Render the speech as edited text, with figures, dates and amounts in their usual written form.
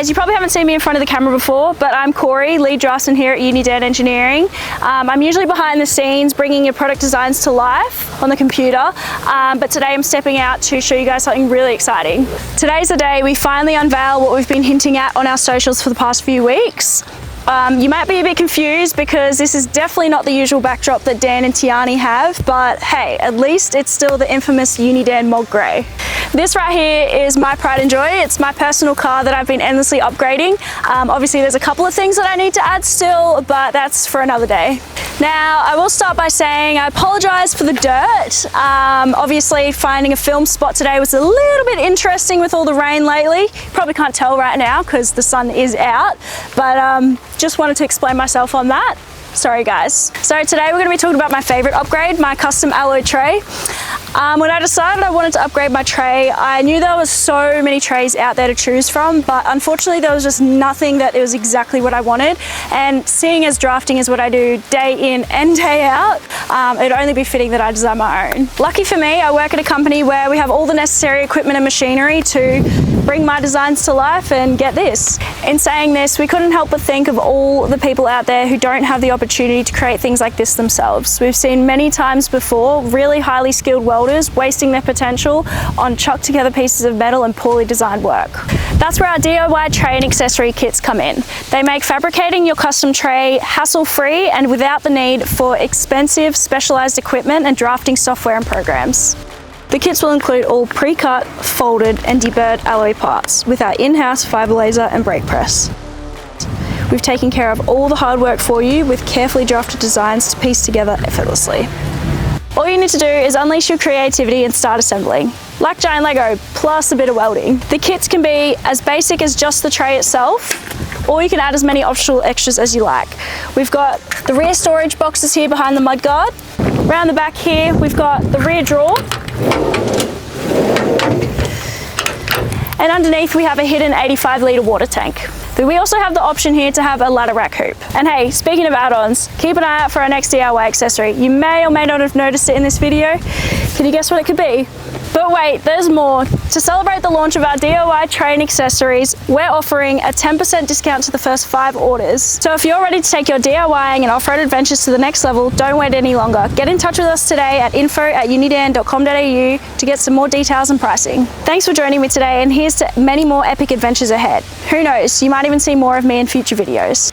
guys, you probably haven't seen me in front of the camera before, but I'm Corey, lead draftsman here at Unidan Engineering. I'm usually behind the scenes bringing your product designs to life on the computer, but today I'm stepping out to show you guys something really exciting. Today's the day we finally unveil what we've been hinting at on our socials for the past few weeks. You might be a bit confused because this is definitely not the usual backdrop that Dan and Tiani have, but hey, at least it's still the infamous Unidan Mod Grey. This right here is my pride and joy. It's my personal car that I've been endlessly upgrading. Obviously there's a couple of things that I need to add still, but that's for another day. Now, I will start by saying I apologize for the dirt. Obviously finding a film spot today was a little bit interesting with all the rain lately. You probably can't tell right now because the sun is out, but just wanted to explain myself on that. Sorry guys. So today we're going to be talking about my favorite upgrade, my custom alloy tray. When I decided I wanted to upgrade my tray, I knew there was so many trays out there to choose from, but unfortunately there was just nothing that was exactly what I wanted. And seeing as drafting is what I do day in and day out, it'd only be fitting that I design my own. Lucky for me, I work at a company where we have all the necessary equipment and machinery to bring my designs to life, and get this. In saying this, we couldn't help but think of all the people out there who don't have the opportunity to create things like this themselves. We've seen many times before really highly skilled welders wasting their potential on chucked together pieces of metal and poorly designed work. That's where our DIY tray and accessory kits come in. They make fabricating your custom tray hassle-free and without the need for expensive specialized equipment and drafting software and programs. The kits will include all pre-cut, folded and deburred alloy parts with our in-house fiber laser and brake press. We've taken care of all the hard work for you with carefully drafted designs to piece together effortlessly. All you need to do is unleash your creativity and start assembling. Like giant Lego, plus a bit of welding. The kits can be as basic as just the tray itself, or you can add as many optional extras as you like. We've got the rear storage boxes here behind the mudguard. Around the back here, we've got the rear drawer. And underneath we have a hidden 85-litre water tank. But we also have the option here to have a ladder rack hoop. And hey, speaking of add-ons, keep an eye out for our next DIY accessory. You may or may not have noticed it in this video. Can you guess what it could be? But wait, there's more. To celebrate the launch of our DIY tray and accessories, we're offering a 10% discount to the first 5 orders. So if you're ready to take your DIYing and off-road adventures to the next level, don't wait any longer. Get in touch with us today at info@unidan.com.au to get some more details and pricing. Thanks for joining me today, and here's to many more epic adventures ahead. Who knows, you might even see more of me in future videos.